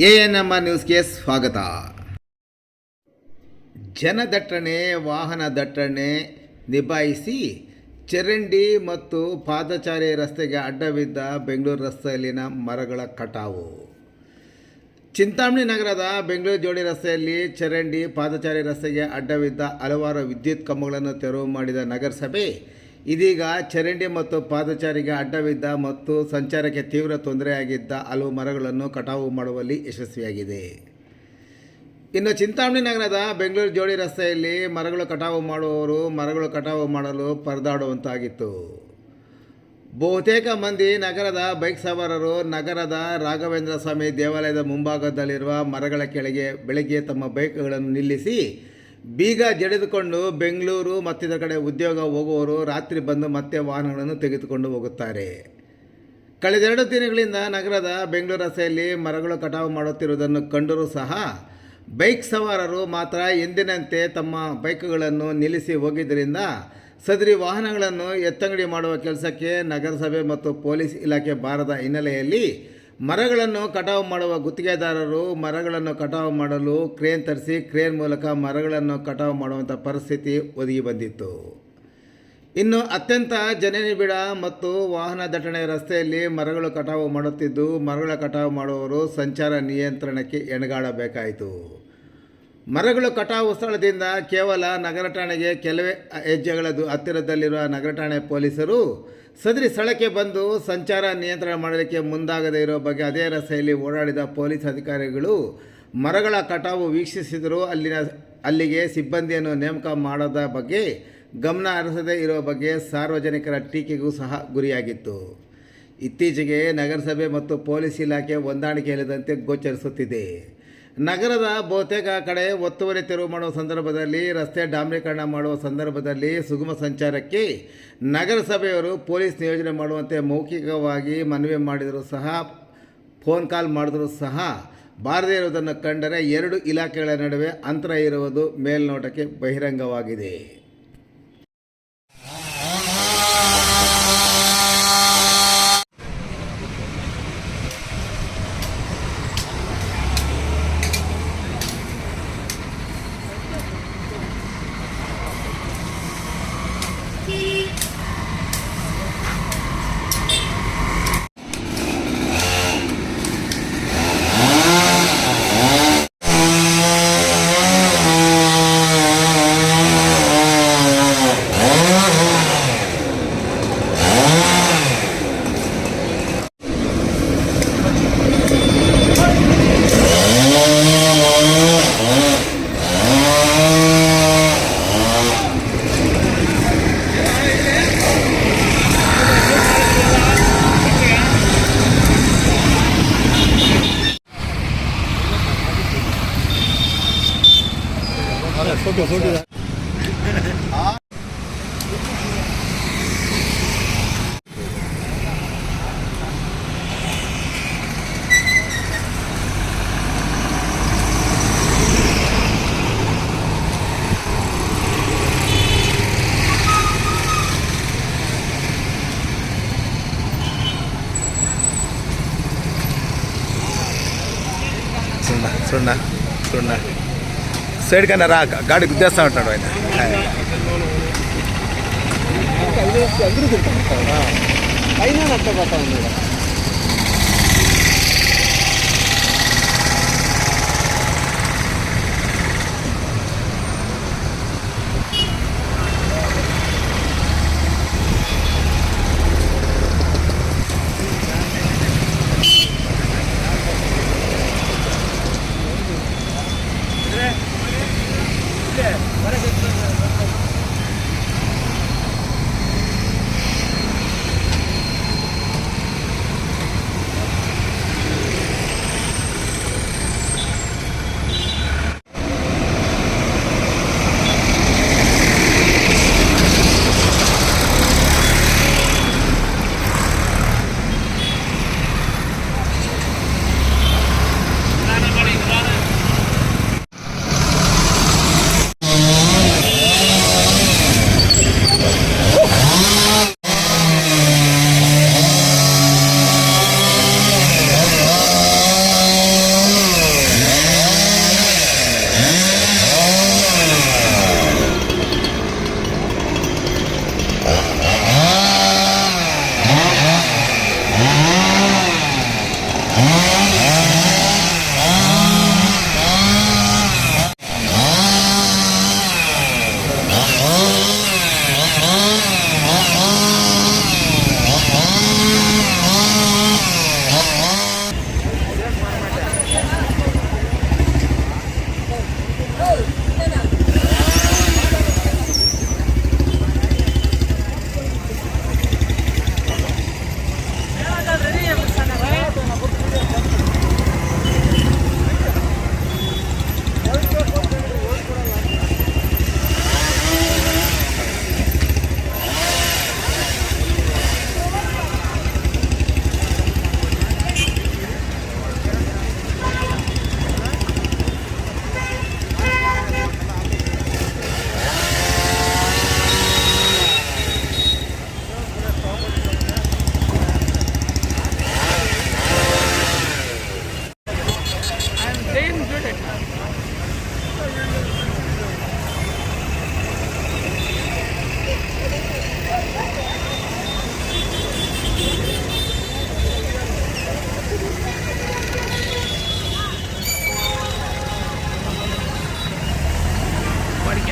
ANM ನ್ಯೂಸ್ಗೆ ಸ್ವಾಗತ. ಜನದಟ್ಟಣೆ ವಾಹನ ದಟ್ಟಣೆ ನಿಭಾಯಿಸಿ ಚರಂಡಿ ಮತ್ತು ಪಾದಚಾರಿ ರಸ್ತೆಗೆ ಅಡ್ಡಬಿದ್ದ ಬೆಂಗಳೂರು ರಸ್ತೆಯಲ್ಲಿನ ಮರಗಳ ಕಟಾವು. ಚಿಂತಾಮಣಿ ನಗರದ ಬೆಂಗಳೂರು ಜೋಡಿ ರಸ್ತೆಯಲ್ಲಿ ಚರಂಡಿ ಪಾದಚಾರಿ ರಸ್ತೆಗೆ ಅಡ್ಡಬಿದ್ದ ಹಲವಾರು ವಿದ್ಯುತ್ ಕಂಬಗಳನ್ನು ತೆರವು ಮಾಡಿದ ನಗರಸಭೆ ಇದೀಗ ಚರಂಡಿ ಮತ್ತು ಪಾದಚಾರಿಗೆ ಅಡ್ಡಬಿದ್ದ ಮತ್ತು ಸಂಚಾರಕ್ಕೆ ತೀವ್ರ ತೊಂದರೆಯಾಗಿದ್ದ ಹಲವು ಮರಗಳನ್ನು ಕಟಾವು ಮಾಡುವಲ್ಲಿ ಯಶಸ್ವಿಯಾಗಿದೆ. ಇನ್ನು ಚಿಂತಾಮಣಿ ನಗರದ ಬೆಂಗಳೂರು ಜೋಡಿ ರಸ್ತೆಯಲ್ಲಿ ಮರಗಳು ಕಟಾವು ಮಾಡುವವರು ಮರಗಳು ಕಟಾವು ಮಾಡಲು ಪರದಾಡುವಂತಾಗಿತ್ತು. ಬಹುತೇಕ ಮಂದಿ ನಗರದ ಬೈಕ್ ಸವಾರರು ನಗರದ ರಾಘವೇಂದ್ರ ಸ್ವಾಮಿ ದೇವಾಲಯದ ಮುಂಭಾಗದಲ್ಲಿರುವ ಮರಗಳ ಕೆಳಗೆ ಬೆಳಗ್ಗೆ ತಮ್ಮ ಬೈಕ್ಗಳನ್ನು ನಿಲ್ಲಿಸಿ ಬೀಗ ಜಡಿದುಕೊಂಡು ಬೆಂಗಳೂರು ಮತ್ತಿತರ ಕಡೆ ಉದ್ಯೋಗ ಹೋಗುವವರು ರಾತ್ರಿ ಬಂದು ಮತ್ತೆ ವಾಹನಗಳನ್ನು ತೆಗೆದುಕೊಂಡು ಹೋಗುತ್ತಾರೆ. ಕಳೆದ 2 ದಿನಗಳಿಂದ ನಗರದ ಬೆಂಗಳೂರು ರಸ್ತೆಯಲ್ಲಿ ಮರಗಳು ಕಟಾವು ಮಾಡುತ್ತಿರುವುದನ್ನು ಕಂಡರೂ ಸಹ ಬೈಕ್ ಸವಾರರು ಮಾತ್ರ ಎಂದಿನಂತೆ ತಮ್ಮ ಬೈಕ್ಗಳನ್ನು ನಿಲ್ಲಿಸಿ ಹೋಗಿದ್ದರಿಂದ ಸದರಿ ವಾಹನಗಳನ್ನು ಎತ್ತಂಗಡಿ ಮಾಡುವ ಕೆಲಸಕ್ಕೆ ನಗರಸಭೆ ಮತ್ತು ಪೊಲೀಸ್ ಇಲಾಖೆ ಬಾರದ ಹಿನ್ನೆಲೆಯಲ್ಲಿ ಮರಗಳನ್ನು ಕಟಾವು ಮಾಡುವ ಗುತ್ತಿಗೆದಾರರು ಮರಗಳನ್ನು ಕಟಾವು ಮಾಡಲು ಕ್ರೇನ್ ತರಿಸಿ ಕ್ರೇನ್ ಮೂಲಕ ಮರಗಳನ್ನು ಕಟಾವು ಮಾಡುವಂಥ ಪರಿಸ್ಥಿತಿ ಒದಗಿ ಬಂದಿತ್ತು. ಇನ್ನು ಅತ್ಯಂತ ಜನನಿಬಿಡ ಮತ್ತು ವಾಹನ ದಟ್ಟಣೆ ರಸ್ತೆಯಲ್ಲಿ ಮರಗಳು ಕಟಾವು ಮಾಡುತ್ತಿದ್ದು ಮರಗಳ ಕಟಾವು ಮಾಡುವವರು ಸಂಚಾರ ನಿಯಂತ್ರಣಕ್ಕೆ ಎಣಗಾಡಬೇಕಾಯಿತು. ಮರಗಳು ಕಟಾವು ಸ್ಥಳದಿಂದ ಕೇವಲ ನಗರ ಠಾಣೆಗೆ ಕೆಲವೇ ಹೆಜ್ಜೆಗಳ ಹತ್ತಿರದಲ್ಲಿರುವ ನಗರ ಠಾಣೆ ಪೊಲೀಸರು ಸದರಿ ಸ್ಥಳಕ್ಕೆ ಬಂದು ಸಂಚಾರ ನಿಯಂತ್ರಣ ಮಾಡಲಿಕ್ಕೆ ಮುಂದಾಗದೇ ಇರೋ ಬಗ್ಗೆ ಅದೇ ರಸ್ತೆಯಲ್ಲಿ ಓಡಾಡಿದ ಪೊಲೀಸ್ ಅಧಿಕಾರಿಗಳು ಮರಗಳ ಕಟಾವು ವೀಕ್ಷಿಸಿದರೂ ಅಲ್ಲಿಗೆ ಸಿಬ್ಬಂದಿಯನ್ನು ನೇಮಕ ಮಾಡದ ಬಗ್ಗೆ ಗಮನ ಹರಿಸದೇ ಇರೋ ಬಗ್ಗೆ ಸಾರ್ವಜನಿಕರ ಟೀಕೆಗೂ ಸಹ ಗುರಿಯಾಗಿತ್ತು. ಇತ್ತೀಚೆಗೆ ನಗರಸಭೆ ಮತ್ತು ಪೊಲೀಸ್ ಇಲಾಖೆ ಹೊಂದಾಣಿಕೆ ಇಲ್ಲದಂತೆ ಗೋಚರಿಸುತ್ತಿದೆ. ನಗರದ ಬಹುತೇಕ ಕಡೆ ಒತ್ತುವರಿ ತೆರವು ಮಾಡುವ ಸಂದರ್ಭದಲ್ಲಿ ರಸ್ತೆ ಡಾಂಬರೀಕರಣ ಮಾಡುವ ಸಂದರ್ಭದಲ್ಲಿ ಸುಗಮ ಸಂಚಾರಕ್ಕೆ ನಗರಸಭೆಯವರು ಪೊಲೀಸ್ ನಿಯೋಜನೆ ಮಾಡುವಂತೆ ಮೌಖಿಕವಾಗಿ ಮನವಿ ಮಾಡಿದರೂ ಸಹ ಫೋನ್ ಕಾಲ್ ಮಾಡಿದರೂ ಸಹ ಬಾರದೇ ಇರುವುದನ್ನು ಕಂಡರೆ 2 ಇಲಾಖೆಗಳ ನಡುವೆ ಅಂತರ ಇರುವುದು ಮೇಲ್ನೋಟಕ್ಕೆ ಬಹಿರಂಗವಾಗಿದೆ. ಸುಣ್ಣ సైడ్ కన్నా రా గాడి గుద్దేస్తా ఉంటాడు ఆయన. అయినా నష్టపోతా ఉన్నాడు.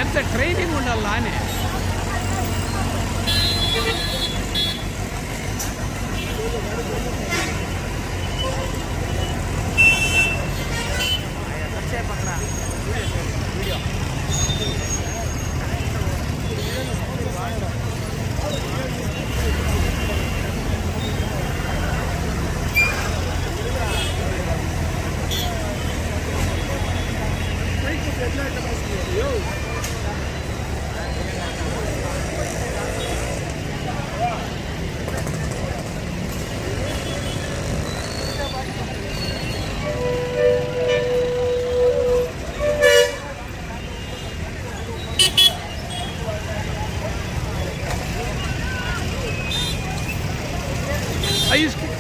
ఎంత ట్రైనింగ్ ఉండాలా అని. Are you